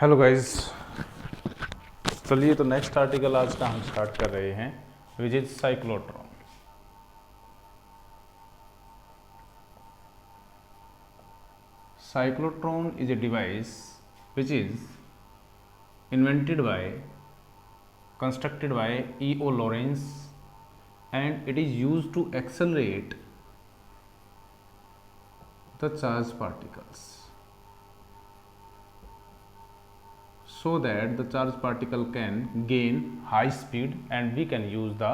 Hello guys, चलिए तो next article आज का हम स्टार्ट कर रहे हैं which is cyclotron. Cyclotron is a device which is invented by, constructed by E.O. Lawrence, and it is used to accelerate the charged particles so that the charged particle can gain high speed and we can use the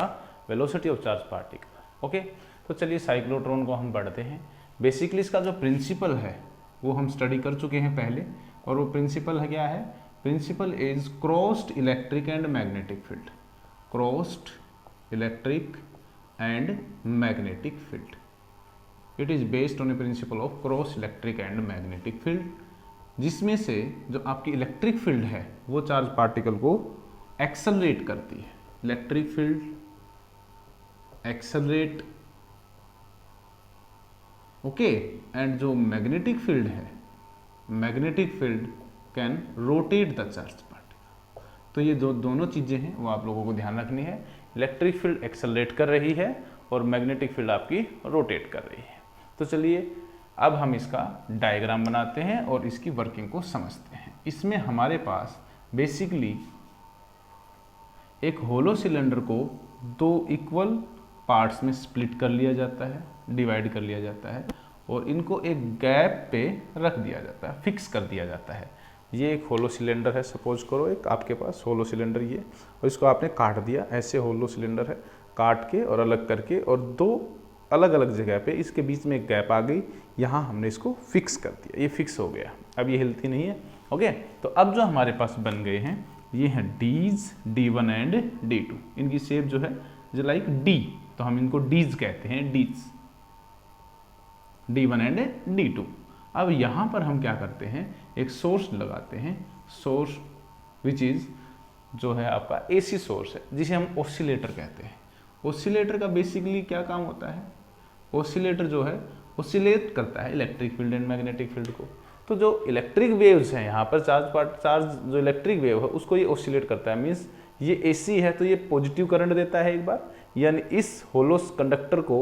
velocity of charged particle. Okay, तो चलिए cyclotron को हम बढ़ते हैं। Basically इसका जो principal है वो हम स्टडी कर चुके हैं पहले, और वो प्रिंसिपल है क्या है? Principle is crossed electric and magnetic field. Crossed electric and magnetic field, it is based on a principle of cross electric and magnetic field, जिसमें से जो आपकी इलेक्ट्रिक फील्ड है वो चार्ज पार्टिकल को एक्सेलरेट करती है। Electric field accelerate, okay, and जो मैग्नेटिक फील्ड है, magnetic field can rotate the charge particle. तो ये दोनों चीजें हैं वो आप लोगों को ध्यान रखनी है। इलेक्ट्रिक फील्ड एक्सेलरेट कर रही है और मैग्नेटिक फील्ड आपकी रोटेट कर रही है। तो चलिए अब हम इसका डायग्राम बनाते हैं और इसकी वर्किंग को समझते हैं। इसमें हमारे पास बेसिकली एक होलो सिलेंडर को दो इक्वल पार्ट्स में स्प्लिट कर लिया जाता है, डिवाइड कर लिया जाता है, और इनको एक गैप पे रख दिया जाता है, फिक्स कर दिया जाता है। ये एक होलो सिलेंडर है, सपोज करो एक आपके पास होलो सिलेंडर ये, और इसको आपने काट दिया। ऐसे होलो सिलेंडर है, काट के और अलग करके, और दो अलग अलग जगह पे इसके बीच में एक गैप आ गई, यहाँ हमने इसको फिक्स कर दिया। ये फिक्स हो गया, अब ये हिलती नहीं है। ओके, तो अब जो हमारे पास बन गए हैं ये हैं डीज, D1 एंड D2। इनकी शेप जो है जो लाइक डी, तो हम इनको डीज कहते हैं, डीज, D1 एंड D2। अब यहाँ पर हम क्या करते हैं, एक सोर्स लगाते हैं, सोर्स विच इज जो है आपका एसी सोर्स है, जिसे हम ऑसिलेटर कहते हैं। ऑसिलेटर का बेसिकली क्या काम होता है? ऑसिलेटर जो है ऑसिलेट करता है electric field and magnetic field को। तो जो इलेक्ट्रिक वेव्स हैं यहाँ पर, चार्ज जो इलेक्ट्रिक वेव है उसको ये ऑसिलेट करता है। मीन्स ये एसी है तो ये पॉजिटिव करंट देता है एक बार, यानी इस होलो कंडक्टर को,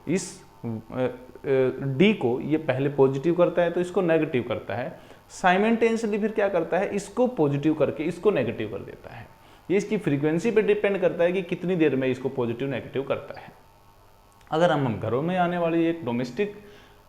इस डी को ये पहले पॉजिटिव करता है तो इसको नेगेटिव करता है। साइमल्टेनियसली फिर क्या करता है, इसको पॉजिटिव करके इसको नेगेटिव कर देता है। ये इसकी फ्रीक्वेंसी पे डिपेंड करता है कि कितनी देर में इसको पॉजिटिव नेगेटिव करता है। अगर हम घरों में आने वाली एक डोमेस्टिक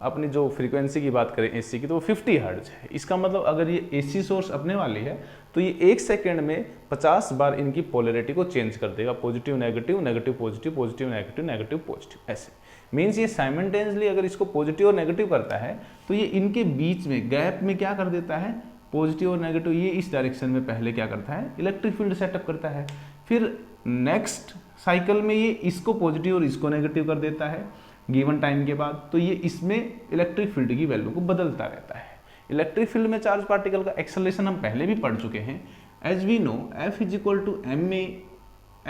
अपनी जो फ्रीक्वेंसी की बात करें एसी की, तो वो 50 हर्ट्ज है। इसका मतलब अगर ये एसी सोर्स अपने वाली है तो ये 1 सेकेंड में 50 बार इनकी पोलैरिटी को चेंज कर देगा, positive negative, negative positive, positive negative, negative positive, ऐसे। मीन्स ये साइमल्टेनियसली अगर इसको पॉजिटिव और नेगेटिव करता है तो ये इनके बीच में गैप में क्या कर देता है, पॉजिटिव और नेगेटिव, ये इस डायरेक्शन में पहले क्या करता है, इलेक्ट्रिक फील्ड सेटअप करता है। फिर नेक्स्ट साइकिल में ये इसको पॉजिटिव और इसको नेगेटिव कर देता है गिवन टाइम के बाद। तो ये इसमें इलेक्ट्रिक फील्ड की वैल्यू को बदलता रहता है। इलेक्ट्रिक फील्ड में चार्ज पार्टिकल का एक्सेलरेशन हम पहले भी पढ़ चुके हैं। As we know, F is equal to ma,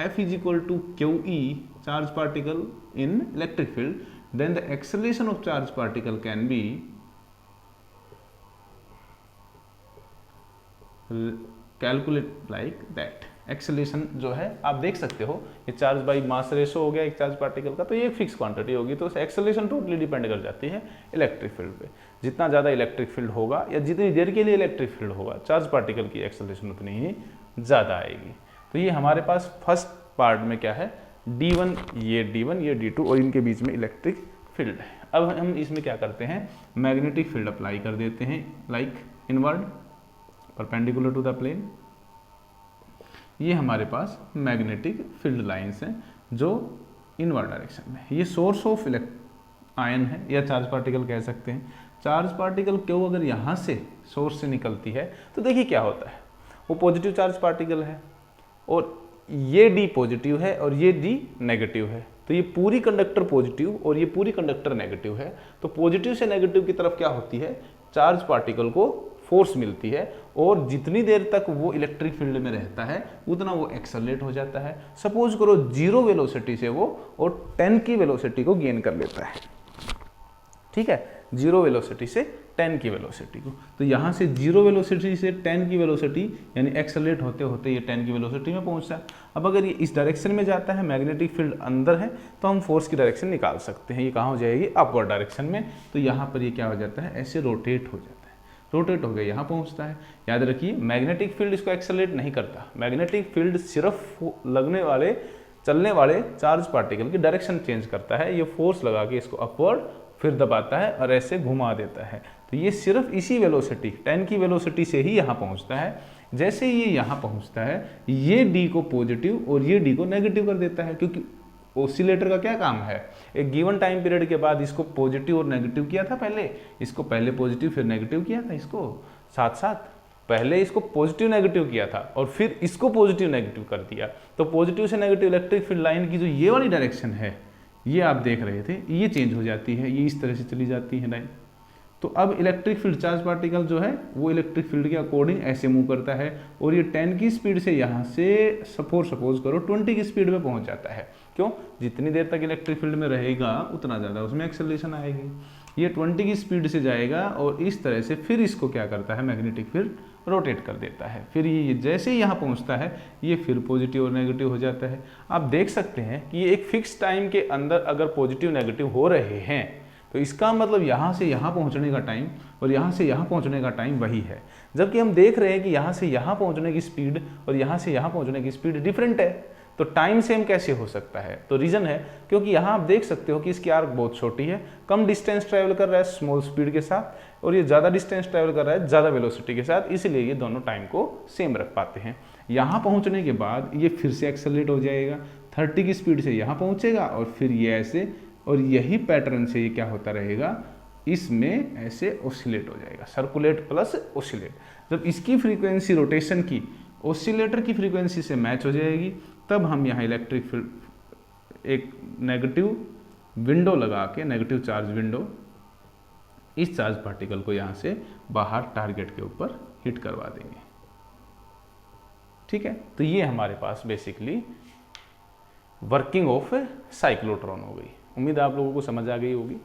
F is equal to QE, charge particle in electric field, then the acceleration of charge particle can be calculate like that। Acceleration जो है आप देख सकते हो, ये चार्ज बाई मास रेशो हो गया एक चार्ज पार्टिकल का, तो ये एक फिक्स क्वांटिटी होगी। तो एक्सेलरेशन टोटली डिपेंड कर जाती है इलेक्ट्रिक फील्ड पे। जितना ज़्यादा इलेक्ट्रिक फील्ड होगा या जितनी देर के लिए इलेक्ट्रिक फील्ड होगा, चार्ज पार्टिकल की एक्सेलरेशन उतनी ही ज़्यादा आएगी। तो ये हमारे पास फर्स्ट पार्ट में क्या है, D1, ये D1, ये D2, और इनके बीच में इलेक्ट्रिक फील्ड है। अब हम इसमें क्या करते हैं, मैग्नेटिक फील्ड अप्लाई कर देते हैं, like inward, perpendicular to the plane. ये हमारे पास मैग्नेटिक फील्ड लाइंस हैं जो इनवर्ड डायरेक्शन में। ये सोर्स ऑफ आयन है या चार्ज पार्टिकल कह सकते हैं। चार्ज पार्टिकल क्यों अगर यहाँ से सोर्स से निकलती है तो देखिए क्या होता है, वो पॉजिटिव चार्ज पार्टिकल है और ये डी पॉजिटिव है और ये डी नेगेटिव है। तो ये पूरी कंडक्टर पॉजिटिव और ये पूरी कंडक्टर नेगेटिव है। तो पॉजिटिव से नेगेटिव की तरफ क्या होती है, चार्ज पार्टिकल को फोर्स मिलती है, और जितनी देर तक वो इलेक्ट्रिक फील्ड में रहता है उतना वो एक्सेलरेट हो जाता है। सपोज करो 0 वेलोसिटी से वो और 10 की वेलोसिटी को गेन कर लेता है, ठीक है। जीरो वेलोसिटी से 10 की वेलोसिटी को। तो यहाँ से जीरो वेलोसिटी से 10 की वेलोसिटी यानी एक्सेलरेट होते होते ये 10 की वेलोसिटी में पहुँचता है। अब अगर ये इस डायरेक्शन में जाता है, मैग्नेटिक फील्ड अंदर है, तो हम फोर्स की डायरेक्शन निकाल सकते हैं। ये कहाँ हो जाएगी? अपवर्ड डायरेक्शन में। तो यहाँ पर ये क्या हो जाता है? ऐसे रोटेट हो जाता है। रोटेट हो गया, यहाँ पहुँचता है। याद रखिए मैग्नेटिक फील्ड इसको एक्सेलरेट नहीं करता। मैग्नेटिक फील्ड सिर्फ लगने वाले चलने वाले चार्ज पार्टिकल की डायरेक्शन चेंज करता है। ये फोर्स लगा के इसको अपवर्ड फिर दबाता है और ऐसे घुमा देता है। तो ये सिर्फ इसी वेलोसिटी 10 की वेलोसिटी से ही यहाँ पहुँचता है। जैसे ये यहाँ पहुँचता है, ये डी को पॉजिटिव और ये डी को नेगेटिव कर देता है, क्योंकि ऑसिलेटर का क्या काम है? एक गिवन टाइम पीरियड के बाद इसको पॉजिटिव और नेगेटिव किया था। इसको पहले पॉजिटिव फिर नेगेटिव किया था। इसको साथ साथ पहले इसको पॉजिटिव नेगेटिव किया था और फिर इसको पॉजिटिव नेगेटिव कर दिया। तो पॉजिटिव से नेगेटिव इलेक्ट्रिक फील्ड लाइन की जो ये वाली डायरेक्शन है, ये आप देख रहे थे, ये चेंज हो जाती है, ये इस तरह से चली जाती है लाइन। तो अब इलेक्ट्रिक फील्ड चार्ज पार्टिकल जो है वो इलेक्ट्रिक फील्ड के अकॉर्डिंग ऐसे मूव करता है और ये 10 की स्पीड से यहाँ से सपोज करो 20 की स्पीड में पहुँच जाता है। क्यों? जितनी देर तक इलेक्ट्रिक फील्ड में रहेगा उतना ज़्यादा उसमें एक्सेलरेशन आएगी। ये 20 की स्पीड से जाएगा और इस तरह से फिर इसको क्या करता है? मैग्नेटिक फील्ड रोटेट कर देता है। फिर ये जैसे ही यहाँ पहुँचता है ये फिर पॉजिटिव और नेगेटिव हो जाता है। आप देख सकते हैं कि ये एक फिक्स टाइम के अंदर अगर पॉजिटिव नेगेटिव हो रहे हैं तो इसका मतलब यहाँ से यहाँ पहुँचने का टाइम और यहाँ से यहाँ पहुँचने का टाइम वही है। जबकि हम देख रहे हैं कि यहाँ से यहाँ पहुँचने की स्पीड और यहाँ से यहाँ पहुँचने की स्पीड डिफरेंट है। तो टाइम सेम कैसे हो सकता है? तो रीज़न है क्योंकि यहाँ आप देख सकते हो कि इसकी आर्क बहुत छोटी है, कम डिस्टेंस ट्रैवल कर रहा है स्मॉल स्पीड के साथ, और ये ज़्यादा डिस्टेंस ट्रैवल कर रहा है ज़्यादा वेलोसिटी के साथ, इसलिए ये दोनों टाइम को सेम रख पाते हैं। यहाँ पहुँचने के बाद ये फिर से एक्सेलरेट हो जाएगा, 30 की स्पीड से यहाँ पहुँचेगा और फिर ये ऐसे, और यही पैटर्न से ये क्या होता रहेगा? इसमें ऐसे ऑसिलेट हो जाएगा, सर्कुलेट प्लस ऑसिलेट। जब इसकी फ्रीक्वेंसी रोटेशन की ऑसिलेटर की फ्रीक्वेंसी से मैच हो जाएगी तब हम यहाँ इलेक्ट्रिक फील्ड एक नेगेटिव विंडो लगा के, नेगेटिव चार्ज विंडो, इस चार्ज पार्टिकल को यहाँ से बाहर टारगेट के ऊपर हिट करवा देंगे। ठीक है, तो ये हमारे पास बेसिकली वर्किंग ऑफ साइक्लोट्रॉन हो गई। उम्मीद आप लोगों को समझ आ गई होगी।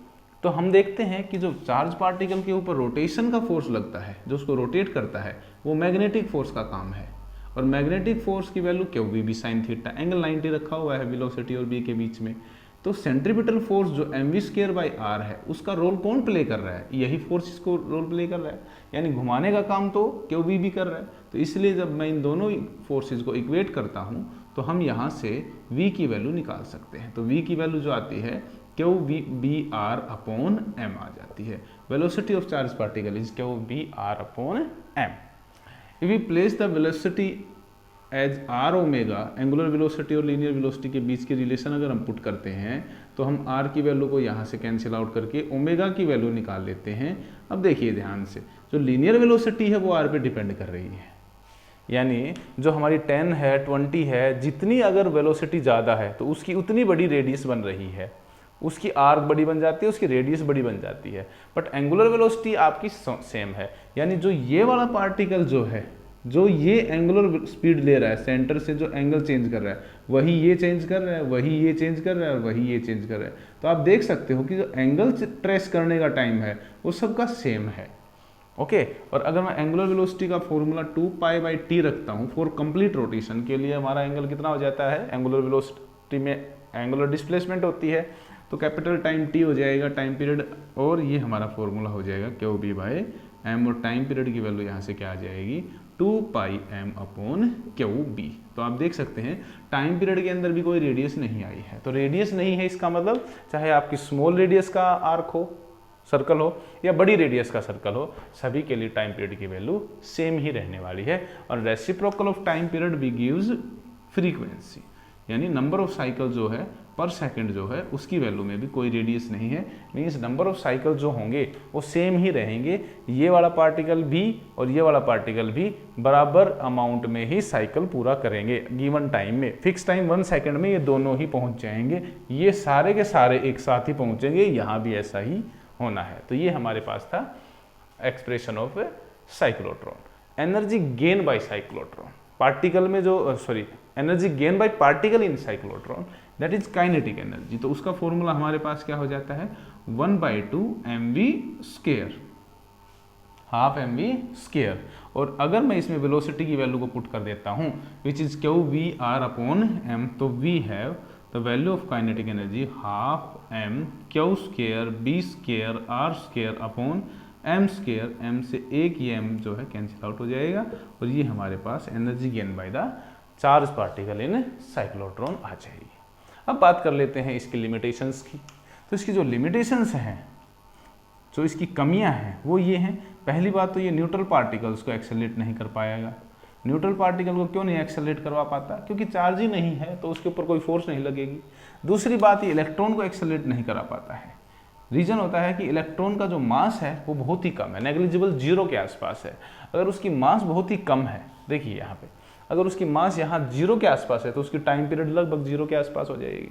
तो हम देखते हैं कि जो चार्ज पार्टिकल के ऊपर रोटेशन का फोर्स लगता है, जो उसको रोटेट करता है, वो मैग्नेटिक फोर्स का काम है। और मैग्नेटिक फोर्स की वैल्यू क्यों? V B sine theta, angle 90 रखा हुआ है वेलोसिटी और बी के बीच में। तो सेंट्रीपिटल फोर्स जो mv²/r है उसका रोल कौन प्ले कर रहा है? यही फोर्स इसको रोल प्ले कर रहा है, यानी घुमाने का काम तो क्यों वी भी कर रहा है। तो इसलिए जब मैं इन दोनों फोर्सेज को इक्वेट करता हूँ तो हम यहाँ से v की वैल्यू निकाल सकते हैं। तो v की वैल्यू जो आती है Q_v_r/m आ जाती है। Velocity of charge particle is Q_v_r/m। If we place the velocity as R omega, angular velocity और लीनियर वेलोसिटी के बीच की रिलेशन अगर हम पुट करते हैं तो हम आर की वैल्यू को यहाँ से कैंसिल आउट करके ओमेगा की वैल्यू निकाल लेते हैं। अब देखिए ध्यान से, जो लीनियर वेलोसिटी है वो आर पे डिपेंड कर रही है, यानी जो हमारी 10 है 20 है, जितनी अगर वेलोसिटी ज़्यादा है तो उसकी उतनी बड़ी रेडियस बन रही है, उसकी आर्क बड़ी बन जाती है, उसकी रेडियस बड़ी बन जाती है। बट एंगुलर वेलोसिटी आपकी सेम है, यानी जो ये वाला पार्टिकल जो है, जो ये एंगुलर स्पीड ले रहा है सेंटर से, जो एंगल चेंज कर रहा है वही ये चेंज कर रहा है, वही ये चेंज कर रहा है और वही ये चेंज कर रहा है। तो आप देख सकते हो कि जो एंगल ट्रेस करने का टाइम है वो सबका सेम है। ओके, और अगर मैं एंगुलर वेलोसिटी का फॉर्मूला 2π/t रखता हूँ फॉर कंप्लीट रोटेशन के लिए, हमारा एंगल कितना हो जाता है? एंगुलर वेलोसिटी में एंगुलर डिस्प्लेसमेंट होती है तो कैपिटल टाइम t हो जाएगा टाइम पीरियड, और ये हमारा फॉर्मूला हो जाएगा Q_v/m, और टाइम पीरियड की वैल्यू यहाँ से क्या आ जाएगी? 2πm/QB। तो आप देख सकते हैं टाइम पीरियड के अंदर भी कोई रेडियस नहीं आई है। तो रेडियस नहीं है, इसका मतलब चाहे आपकी स्मॉल रेडियस का आर्क हो, सर्कल हो, या बड़ी रेडियस का सर्कल हो, सभी के लिए टाइम पीरियड की वैल्यू सेम ही रहने वाली है। और रेसिप्रोकल ऑफ टाइम पीरियड भी गिव्स फ्रीक्वेंसी, यानी नंबर ऑफ साइकिल जो है पर सेकंड जो है उसकी वैल्यू में भी कोई रेडियस नहीं है, मीन्स नंबर ऑफ साइकिल जो होंगे वो सेम ही रहेंगे। ये वाला पार्टिकल भी और ये वाला पार्टिकल भी बराबर अमाउंट में ही साइकिल पूरा करेंगे गिवन टाइम में। फिक्स टाइम 1 सेकंड में ये दोनों ही पहुंच जाएंगे, ये सारे के सारे एक साथ ही पहुंचेंगे। यहाँ भी ऐसा ही होना है। तो ये हमारे पास था expression of cyclotron. Energy gain bye cyclotron, particle में जो energy gain bye particle in cyclotron, that is kinetic energy. तो उसका फॉर्मूला हमारे पास क्या हो जाता है? 1/2 mv², हाफ mv²। और अगर मैं इसमें वेलोसिटी की वैल्यू को पुट कर देता हूँ which is Q V R upon M, तो we have the value of kinetic energy half M Q square B square R square upon M square. M से एक ये एम जो है कैंसिल आउट हो जाएगा और ये हमारे पास energy gain by the charge particle in cyclotron आ जाएगी। अब बात कर लेते हैं इसकी लिमिटेशंस की। तो इसकी जो लिमिटेशंस हैं, जो इसकी कमियां हैं वो ये हैं। पहली बात तो ये न्यूट्रल पार्टिकल्स को एक्सेलरेट नहीं कर पाएगा। न्यूट्रल पार्टिकल को क्यों नहीं एक्सेलरेट करवा पाता? क्योंकि चार्ज ही नहीं है तो उसके ऊपर कोई फोर्स नहीं लगेगी। दूसरी बात, ये इलेक्ट्रॉन को एक्सेलरेट नहीं करा पाता है। रीजन होता है कि इलेक्ट्रॉन का जो मास है वो बहुत ही कम है, नेग्लिजिबल जीरो के आसपास है। अगर उसकी मास बहुत ही कम है, देखिए यहाँ पे अगर उसकी मास यहाँ जीरो के आसपास है तो उसकी टाइम पीरियड लगभग जीरो के आसपास हो जाएगी,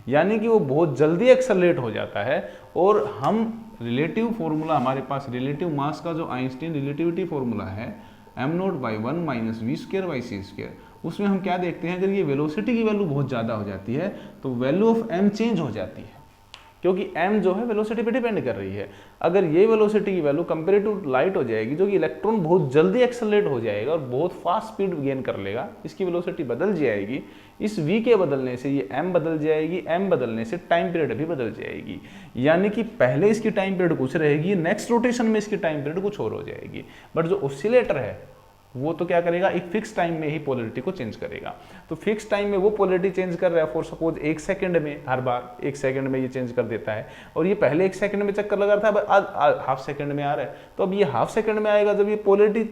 यानी कि वो बहुत जल्दी एक्सेलरेट हो जाता है। और हम रिलेटिव फॉर्मूला, हमारे पास रिलेटिव मास का जो आइंस्टीन रिलेटिविटी फॉर्मूला है m0/1 - v²/c², उसमें हम क्या देखते हैं, अगर ये वेलोसिटी की वैल्यू बहुत ज़्यादा हो जाती है तो वैल्यू ऑफ m चेंज हो जाती है, क्योंकि m जो है वेलोसिटी पे डिपेंड कर रही है। अगर ये वेलोसिटी की वैल्यू कंपेरेटिव लाइट हो जाएगी, जो कि इलेक्ट्रॉन बहुत जल्दी एक्सेलरेट हो जाएगा और बहुत फास्ट स्पीड गेन कर लेगा, इसकी वेलोसिटी बदल जाएगी। इस v के बदलने से ये m बदल जाएगी, m बदलने से टाइम पीरियड भी बदल जाएगी, यानी कि पहले इसकी टाइम पीरियड कुछ रहेगी, नेक्स्ट रोटेशन में इसकी टाइम पीरियड कुछ और हो जाएगी। बट जो ऑसिलेटर है वो तो क्या करेगा, एक फिक्स टाइम में ही पोलरिटी को चेंज करेगा। तो फिक्स टाइम में वो पोलरिटी चेंज कर रहा है, फॉर सपोज 1 सेकंड में, हर बार 1 सेकंड में ये चेंज कर देता है। और ये पहले 1 सेकंड में चक्कर लगा रहा था, अब हाफ सेकंड में आ रहा है। तो अब ये हाफ सेकंड में आएगा जब ये पोलरिटी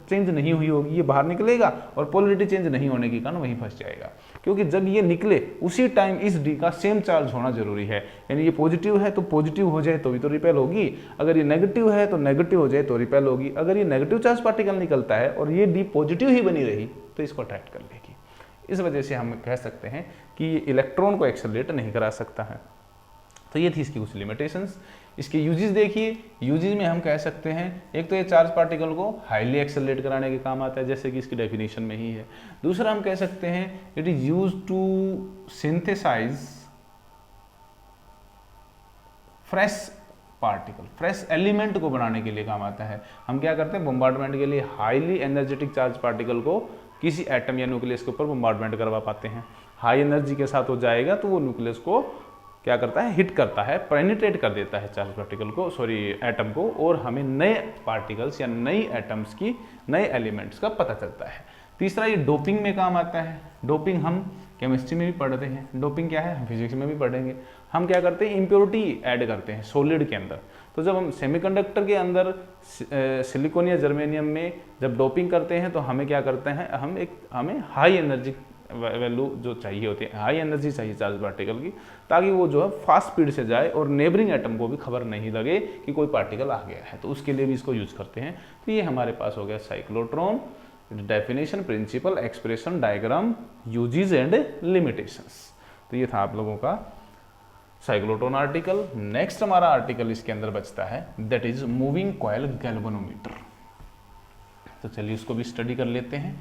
चेंज नहीं हुई होगी, ये बाहर निकलेगा और पोलरिटी चेंज नहीं होने के कारण वहीं फंस जाएगा। क्योंकि जब ये निकले उसी टाइम इस डी का सेम चार्ज होना जरूरी है, यानी ये पॉजिटिव है तो पॉजिटिव हो जाए तो भी तो रिपेल होगी, अगर ये नेगेटिव है तो नेगेटिव हो जाए तो रिपेल होगी। अगर ये नेगेटिव चार्ज पार्टिकल निकलता है और ये डी पॉजिटिव ही बनी रही तो इसको अट्रैक्ट कर लेगी। इस वजह से हम कह सकते हैं कि ये इलेक्ट्रॉन को एक्सेलरेट नहीं करा सकता है। तो ये थी इसकी कुछ लिमिटेशंस। इसके यूजेस देखिए, यूजेस में हम कह सकते हैं एक तो ये चार्ज पार्टिकल को हाईली एक्सेलरेट कराने के काम आता है, जैसे कि इसकी डेफिनेशन में ही है। दूसरा हम कह सकते हैं it is use to synthesise fresh particle, fresh element को बनाने के लिए काम आता है। हम क्या करते हैं, बम्बार्डमेंट के लिए हाईली एनर्जेटिक चार्ज पार्टिकल को किसी एटम या न्यूक्लियस के ऊपर बम्बार्डमेंट करवा पाते हैं। हाई एनर्जी के साथ हो जाएगा तो वो न्यूक्लियस को क्या करता है, हिट करता है, पेनिट्रेट कर देता है चार्ज पार्टिकल को, एटम को, और हमें नए पार्टिकल्स या नई एटम्स की, नए एलिमेंट्स का पता चलता है। तीसरा, ये डोपिंग में काम आता है। डोपिंग हम केमिस्ट्री में भी पढ़ते हैं, डोपिंग क्या है हम फिजिक्स में भी पढ़ेंगे। हम क्या करते हैं, इम्प्योरिटी ऐड करते हैं सॉलिड के अंदर। तो जब हम सेमीकंडक्टर के अंदर सिलिकॉन या जर्मेनियम में जब डोपिंग करते हैं तो हमें क्या करते हैं, हमें हाई एनर्जी वैल्यू जो चाहिए होती है, हाई एनर्जी चाहिए चार्ज पार्टिकल की, ताकि वो जो है फास्ट स्पीड से जाए और नेबरिंग एटम को भी खबर नहीं लगे कि कोई पार्टिकल आ गया है, तो उसके लिए भी इसको यूज करते हैं। तो ये हमारे पास हो गया cyclotron, definition, principle, expression, diagram, uses and limitations. तो ये था आप लोगों का साइक्लोट्रॉन आर्टिकल। नेक्स्ट हमारा आर्टिकल इसके अंदर बचता है, that is moving coil galvanometer. तो चलिए इसको भी स्टडी कर लेते हैं।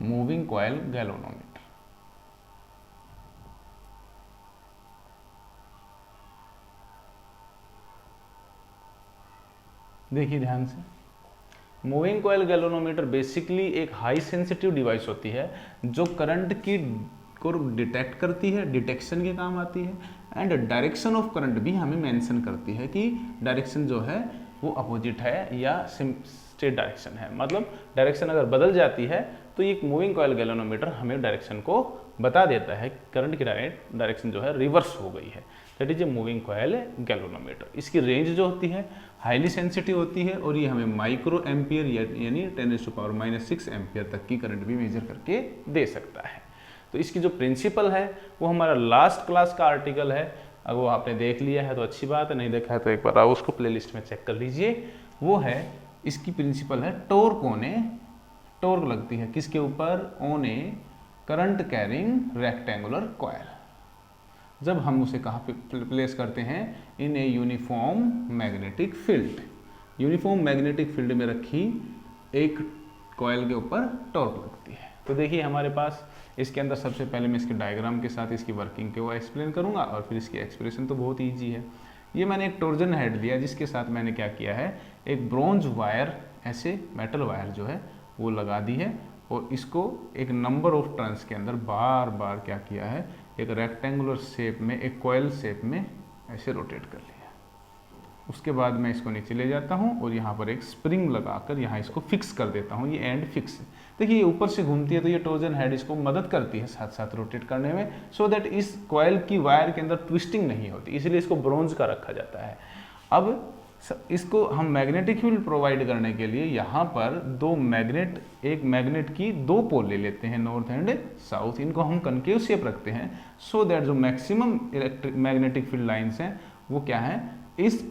Moving coil galvanometer. देखिए ध्यान से, मूविंग कॉइल गैल्वेनोमीटर बेसिकली एक हाई सेंसिटिव डिवाइस होती है जो करंट की को डिटेक्ट करती है, डिटेक्शन के काम आती है, एंड डायरेक्शन ऑफ करंट भी हमें मेंशन करती है कि डायरेक्शन जो है वो अपोजिट है या स्ट्रेट डायरेक्शन है। मतलब डायरेक्शन अगर बदल जाती है तो ये मूविंग कॉइल गैल्वेनोमीटर हमें डायरेक्शन को बता देता है, करंट की डायरेक्शन जो है रिवर्स हो गई है। That is a moving coil galvanometer. इसकी रेंज जो होती है हाईली सेंसिटिव होती है और ये हमें माइक्रो एम्पियर यानी 10⁻⁻⁶ एम्पियर तक की करंट भी मेजर करके दे सकता है। तो इसकी जो प्रिंसिपल है वो हमारा लास्ट क्लास का आर्टिकल है। अगर वो आपने देख लिया है तो अच्छी बात है, नहीं देखा है तो एक बार आप उसको प्लेलिस्ट में चेक कर लीजिए। वो है, इसकी प्रिंसिपल है टॉर्क ऑन ए, टॉर्क लगती है किसके ऊपर, on a current carrying rectangular coil. जब हम उसे कहाँ पे प्लेस करते हैं, in a uniform magnetic field, uniform magnetic field में रखी एक कॉयल के ऊपर टॉर्क लगती है। तो देखिए हमारे पास इसके अंदर सबसे पहले मैं इसके डायग्राम के साथ इसकी वर्किंग को एक्सप्लेन करूंगा और फिर इसकी एक्सप्रेशन तो बहुत ईजी है। ये मैंने एक टॉर्जन हेड लिया जिसके साथ मैंने क्या किया है, एक ब्रॉन्ज वायर, ऐसे मेटल वायर जो है वो लगा दी है और इसको एक नंबर ऑफ टर्न्स के अंदर बार बार क्या किया है, एक रेक्टेंगुलर शेप में, एक कॉयल शेप में ऐसे रोटेट कर लिया। उसके बाद मैं इसको नीचे ले जाता हूँ और यहाँ पर एक स्प्रिंग लगाकर यहाँ इसको फिक्स कर देता हूँ। ये एंड फिक्स है। देखिए ये ऊपर से घूमती है तो ये टॉर्जन हेड इसको मदद करती है साथ साथ रोटेट करने में, सो दैट इस कॉयल की वायर के अंदर ट्विस्टिंग नहीं होती, इसलिए इसको ब्रॉन्ज का रखा जाता है। अब इसको हम मैग्नेटिक फील्ड प्रोवाइड करने के लिए यहाँ पर दो मैग्नेट, एक मैग्नेट की दो पोल ले लेते हैं, नॉर्थ एंड साउथ। इनको हम कनकेव शेप रखते हैं सो दैट जो maximum electric magnetic field lines हैं वो क्या है, इस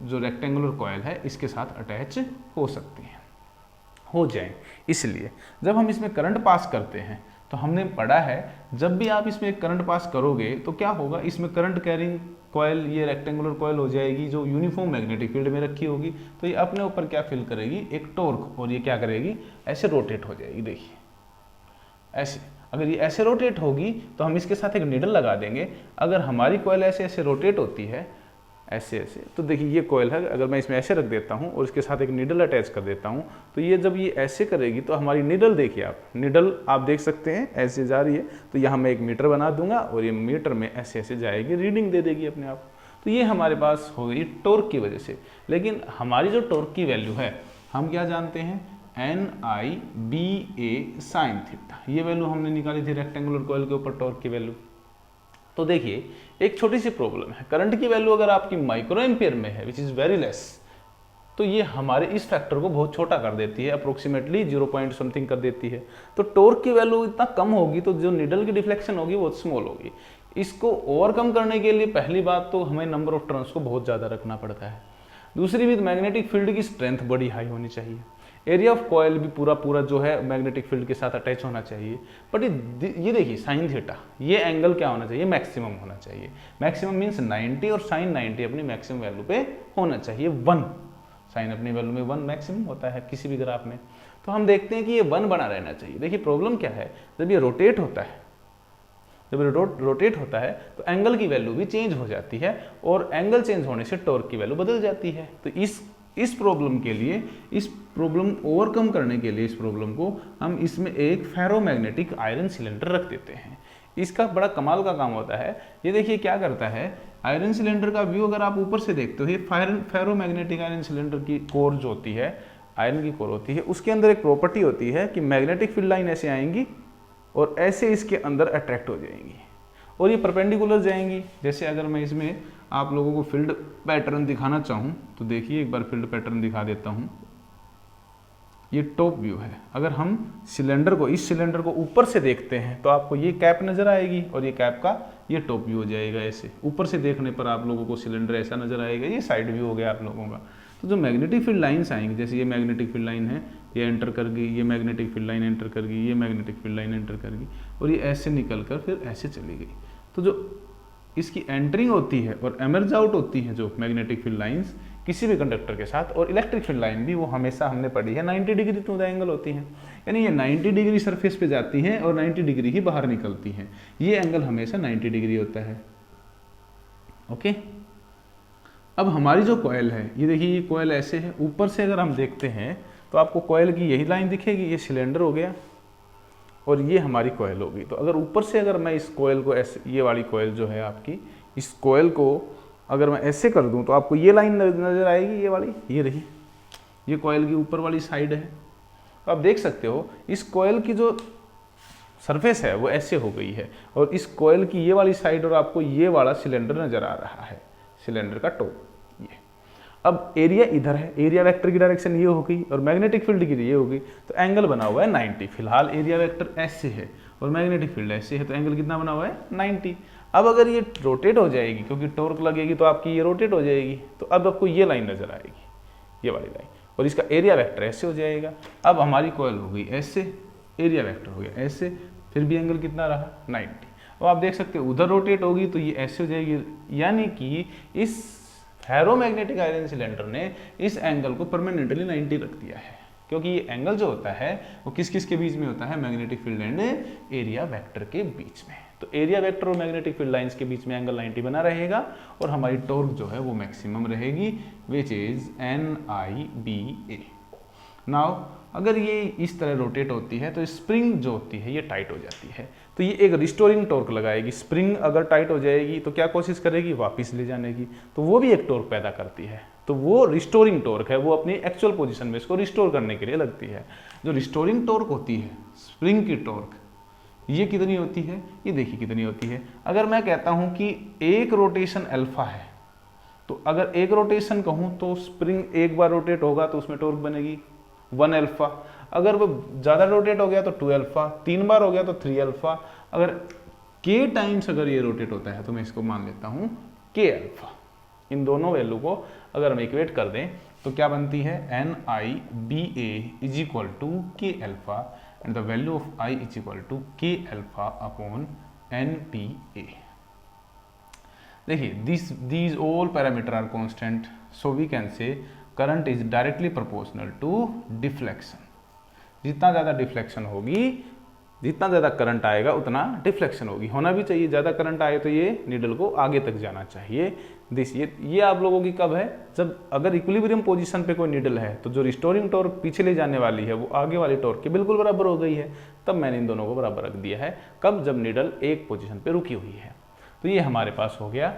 जो रेक्टेंगुलर कॉयल है इसके साथ अटैच हो सकती हैं, हो जाए। इसलिए जब हम इसमें करंट पास करते हैं तो हमने पढ़ा है जब भी आप इसमें करंट पास करोगे तो क्या होगा, इसमें करंट कैरिंग कॉयल, ये रेक्टेंगुलर कॉयल हो जाएगी जो यूनिफॉर्म मैग्नेटिक फील्ड में रखी होगी, तो ये अपने ऊपर क्या फील करेगी, एक टॉर्क, और ये क्या करेगी, ऐसे रोटेट हो जाएगी। देखिए ऐसे, अगर ये ऐसे रोटेट होगी तो हम इसके साथ एक नीडल लगा देंगे। अगर हमारी कॉयल ऐसे ऐसे रोटेट होती है, ऐसे ऐसे, तो देखिए ये कॉयल है, अगर मैं इसमें ऐसे रख देता हूँ और इसके साथ एक नीडल अटैच कर देता हूँ, तो ये जब ये ऐसे करेगी तो हमारी नीडल, देखिए आप नीडल आप देख सकते हैं ऐसे जा रही है, तो यहाँ मैं एक मीटर बना दूंगा और ये मीटर में ऐसे ऐसे जाएगी, रीडिंग दे देगी अपने आप। तो ये हमारे पास हो गई टॉर्क की वजह से। लेकिन हमारी जो टॉर्क की वैल्यू है हम क्या जानते हैं, NIBA sin थीटा, ये वैल्यू हमने निकाली थी रेक्टेंगुलर कॉयल के ऊपर टॉर्क की वैल्यू। तो देखिए एक छोटी सी प्रॉब्लम है, करंट की वैल्यू अगर आपकी माइक्रो एम्पियर में है विच इज वेरी लेस, तो ये हमारे इस फैक्टर को बहुत छोटा कर देती है, अप्रोक्सीमेटली 0 पॉइंट समथिंग कर देती है। तो टॉर्क की वैल्यू इतना कम होगी तो जो नीडल की डिफ्लेक्शन होगी वो स्मॉल होगी। इसको ओवरकम करने के लिए पहली बात तो हमें नंबर ऑफ टर्न्स को बहुत ज़्यादा रखना पड़ता है। दूसरी भी मैग्नेटिक फील्ड की स्ट्रेंथ बड़ी हाई होनी चाहिए, एरिया ऑफ कॉयल भी पूरा जो है मैग्नेटिक फील्ड के साथ अटैच होना चाहिए। बट ये देखिए साइन थीटा, ये एंगल क्या होना चाहिए, मैक्सिमम होना चाहिए। मैक्सिमम मीन्स 90 और साइन 90 अपनी मैक्सिमम वैल्यू पे होना चाहिए। 1 साइन अपनी वैल्यू में 1 मैक्सिमम होता है किसी भी ग्राफ में, तो हम देखते हैं कि ये 1 बना रहना चाहिए। देखिए प्रॉब्लम क्या है, जब ये रोटेट होता है, जब रोटेट होता है तो एंगल की वैल्यू भी चेंज हो जाती है और एंगल चेंज होने से टॉर्क की वैल्यू बदल जाती है। तो इस प्रॉब्लम के लिए, इस प्रॉब्लम ओवरकम करने के लिए, इस प्रॉब्लम को हम इसमें एक फेरोमैग्नेटिक आयरन सिलेंडर रख देते हैं। इसका बड़ा कमाल का काम होता है। ये देखिए क्या करता है, आयरन सिलेंडर का व्यू अगर आप ऊपर से देखते हो, ये फेरोमैग्नेटिक आयरन सिलेंडर की कोर जो होती है, आयरन की कोर होती है, उसके अंदर एक प्रॉपर्टी होती है कि मैग्नेटिक फील्ड लाइन ऐसे आएंगी और ऐसे इसके अंदर अट्रैक्ट हो जाएंगी और ये परपेंडिकुलर जाएंगी। जैसे अगर मैं इसमें आप लोगों को फील्ड पैटर्न दिखाना चाहूँ तो देखिए एक बार फील्ड पैटर्न दिखा देता हूँ। ये टॉप व्यू है। अगर हम सिलेंडर को, इस सिलेंडर को ऊपर से देखते हैं तो आपको ये कैप नज़र आएगी और ये कैप का ये टॉप व्यू हो जाएगा। ऐसे ऊपर से देखने पर आप लोगों को सिलेंडर ऐसा नज़र आएगा, ये साइड व्यू हो गया आप लोगों का। तो जो मैग्नेटिक फील्ड लाइन्स आएंगी, जैसे ये मैग्नेटिक फील्ड लाइन है, ये एंटर कर गई, ये मैग्नेटिक फील्ड लाइन एंटर कर गई, ये मैग्नेटिक फील्ड लाइन एंटर कर गई और ये ऐसे निकल कर फिर ऐसे चली गई। तो जो इसकी एंटरिंग होती है और एमर्ज आउट होती है जो मैग्नेटिक फील्ड लाइंस किसी भी कंडक्टर के साथ, और इलेक्ट्रिक फील्ड लाइन भी वो हमेशा हमने पढ़ी है 90 डिग्री टू द एंगल होती हैं, यानी ये 90 डिग्री सरफेस पे जाती हैं और 90 डिग्री ही बाहर निकलती हैं। ये एंगल हमेशा 90 डिग्री होता है। ओके, अब हमारी जो कॉयल है, ये देखिए ये कॉयल ऐसे है, ऊपर से अगर हम देखते हैं तो आपको कॉयल की यही लाइन दिखेगी, ये सिलेंडर हो गया और ये हमारी कॉयल होगी। तो अगर ऊपर से अगर मैं इस कॉयल को ऐसे, ये वाली कॉयल जो है आपकी, इस कॉयल को अगर मैं ऐसे कर दूं तो आपको ये लाइन नज़र आएगी, ये वाली, ये रही, ये कॉयल की ऊपर वाली साइड है। तो आप देख सकते हो इस कॉयल की जो सरफेस है वो ऐसे हो गई है और इस कॉयल की ये वाली साइड और आपको ये वाला सिलेंडर नज़र आ रहा है, सिलेंडर का टॉप। ये अब एरिया इधर है, एरिया वेक्टर की डायरेक्शन ये हो गई और मैग्नेटिक फील्ड की ये हो गई, तो एंगल बना हुआ है 90। फिलहाल एरिया वेक्टर ऐसे है और मैग्नेटिक फील्ड ऐसे है, तो एंगल कितना बना हुआ है 90। अब अगर ये रोटेट हो जाएगी, क्योंकि टॉर्क लगेगी तो आपकी ये रोटेट हो जाएगी, तो अब आपको ये लाइन नजर आएगी, ये वाली लाइन, और इसका एरिया वेक्टर ऐसे हो जाएगा। अब हमारी कॉयल हो गई ऐसे, एरिया वेक्टर हो गया ऐसे, फिर भी एंगल कितना रहा 90। अब आप देख सकते हो उधर रोटेट होगी तो ये ऐसे हो जाएगी, यानी कि इस फेरोमैग्नेटिक आयरन सिलेंडर ने इस एंगल को परमानेंटली 90 रख दिया है, क्योंकि ये एंगल जो होता है वो किस किस के बीच में होता है, magnetic field and area vector के बीच में। तो एरिया वेक्टर और मैग्नेटिक फील्ड लाइंस के बीच में एंगल 90 बना रहेगा और हमारी टॉर्क जो है वो मैक्सिमम रहेगी, विच इज NIBA। नाउ अगर ये इस तरह रोटेट होती है तो स्प्रिंग जो होती है ये टाइट हो जाती है, तो ये एक रिस्टोरिंग टॉर्क लगाएगी। स्प्रिंग अगर टाइट हो जाएगी तो क्या कोशिश करेगी, वापस ले जाने की, तो वो भी एक टॉर्क पैदा करती है। तो वो रिस्टोरिंग टॉर्क है, वो अपनी एक्चुअल पोजीशन में इसको रिस्टोर करने के लिए लगती है। जो रिस्टोरिंग टॉर्क होती है, स्प्रिंग की टॉर्क, ये कितनी होती है, ये देखिए कितनी होती है। अगर मैं कहता हूं कि एक रोटेशन अल्फा है, तो अगर एक रोटेशन कहूं तो स्प्रिंग एक बार रोटेट होगा तो उसमें टॉर्क बनेगी 1 अल्फा। अगर वो ज़्यादा रोटेट हो गया तो 2 अल्फा, 3 बार हो गया तो 3 अल्फा। अगर k टाइम्स अगर ये रोटेट होता है तो मैं इसको मान लेता हूँ k अल्फा। इन दोनों वैल्यू को अगर हम इक्वेट कर दें तो क्या बनती है, NIBA is equal to k alpha and the value of I is equal to k alpha upon NPA। देखिए these all parameter are constant, so we can say current is directly proportional to deflection। जितना ज़्यादा deflection होगी, जितना ज़्यादा current आएगा उतना deflection होगी, होना भी चाहिए। ज़्यादा करंट आए तो ये नीडल को आगे तक जाना चाहिए। ये आप लोगों की कब है, जब अगर इक्विलिब्रियम पोजीशन पे कोई नीडल है तो जो रिस्टोरिंग टॉर्क पीछे ले जाने वाली है वो आगे वाली टॉर्क के बिल्कुल बराबर हो गई है, तब मैंने इन दोनों को बराबर रख दिया है। कब, जब नीडल एक पोजीशन पे रुकी हुई है। तो ये हमारे पास हो गया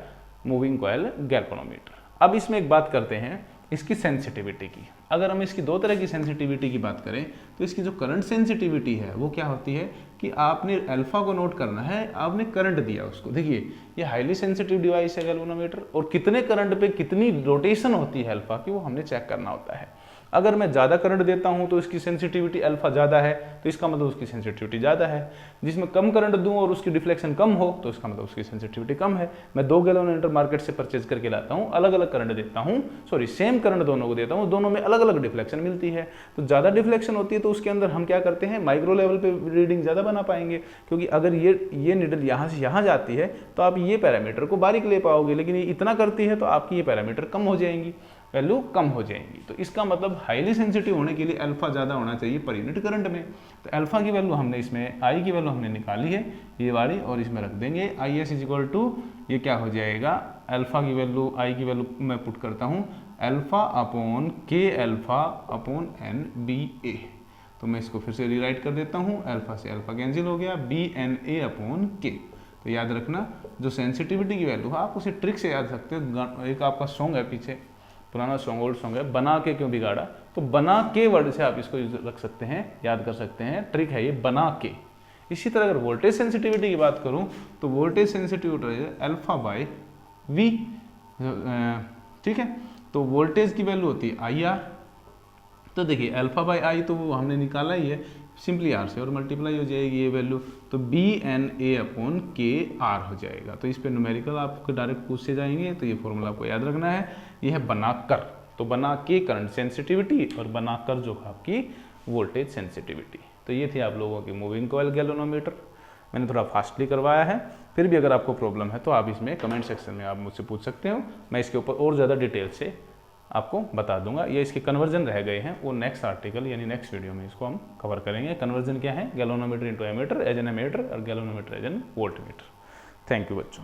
मूविंग कॉइल गैल्वेनोमीटर। अब इसमें एक बात करते हैं इसकी सेंसिटिविटी की। अगर हम इसकी दो तरह की सेंसिटिविटी की बात करें तो इसकी जो करंट सेंसिटिविटी है वो क्या होती है कि आपने अल्फा को नोट करना है, आपने करंट दिया उसको। देखिए ये हाईली सेंसिटिव डिवाइस है गैल्वेनोमीटर, और कितने करंट पे कितनी रोटेशन होती है अल्फा की वो हमने चेक करना होता है। अगर मैं ज़्यादा करंट देता हूं तो इसकी सेंसिटिविटी अल्फा ज़्यादा है, तो इसका मतलब उसकी सेंसिटिविटी ज़्यादा है। जिसमें कम करंट दूं और उसकी डिफ्लेक्शन कम हो तो इसका मतलब उसकी सेंसिटिविटी कम है। मैं 2 गैल्वेनोमीटर मार्केट से परचेज करके लाता हूं, अलग अलग करंट देता हूं, सेम करंट दोनों को देता हूं, दोनों में अलग अलग डिफ्लेक्शन मिलती है। तो ज़्यादा डिफ्लेक्शन होती है तो उसके अंदर हम क्या करते हैं, माइक्रो लेवल पे रीडिंग ज़्यादा बना पाएंगे, क्योंकि अगर ये नीडल यहाँ से यहाँ जाती है तो आप ये पैरामीटर को बारीक ले पाओगे, लेकिन ये इतना करती है तो आपकी ये पैरामीटर कम हो जाएंगी, वैल्यू कम हो जाएंगी। तो इसका मतलब हाईली सेंसिटिव होने के लिए अल्फा ज़्यादा होना चाहिए पर यूनिट करंट में। तो अल्फा की वैल्यू हमने इसमें, आई की वैल्यू हमने निकाली है ये वाली, और इसमें रख देंगे IS इज इक्वल टू, ये क्या हो जाएगा, अल्फा की वैल्यू, आई की वैल्यू मैं पुट करता हूँ अल्फा अपॉन के अल्फा अपॉन NBA। तो मैं इसको फिर से रीराइट कर देता हूँ, अल्फा से अल्फा कैंसिल हो गया, BNA अपॉन के। तो याद रखना जो सेंसिटिविटी की वैल्यू है आप उसे ट्रिक से याद सकते हो। एक आपका सॉन्ग है पीछे, पुराना सॉन्ग, ओल्ड सॉन्ग है, बना के क्यों बिगाड़ा, तो बना के वर्ड से आप इसको रख सकते हैं, याद कर सकते हैं, ट्रिक है ये, बना के। इसी तरह अगर वोल्टेज सेंसिटिविटी की बात करूं तो voltage sensitivity alpha by V, ठीक है। तो वोल्टेज की वैल्यू होती है IR। तो देखिए अल्फा बाय आई तो वो हमने निकाला ही है, सिंपली R से और मल्टीप्लाई हो जाएगी ये वैल्यू, तो BNA अपॉन KR हो जाएगा। तो इस पे न्यूमेरिकल आपको डायरेक्ट पूछे जाएंगे, तो ये फॉर्मूला आपको याद रखना है। ये है बनाकर, तो बना के करंट सेंसिटिविटी और बनाकर जो आपकी वोल्टेज सेंसिटिविटी। तो ये थी आप लोगों की मूविंग कॉइल गैल्वेनोमीटर। मैंने थोड़ा फास्टली करवाया है, फिर भी अगर आपको प्रॉब्लम है तो आप इसमें कमेंट सेक्शन में आप मुझसे पूछ सकते हो, मैं इसके ऊपर और ज़्यादा डिटेल से आपको बता दूंगा। ये इसके कन्वर्जन रह गए हैं, वो नेक्स्ट आर्टिकल यानी नेक्स्ट वीडियो में इसको हम कवर करेंगे। कन्वर्जन क्या है, galvanometer into ammeter as an ammeter और galvanometer as a voltmeter. Thank you बच्चों।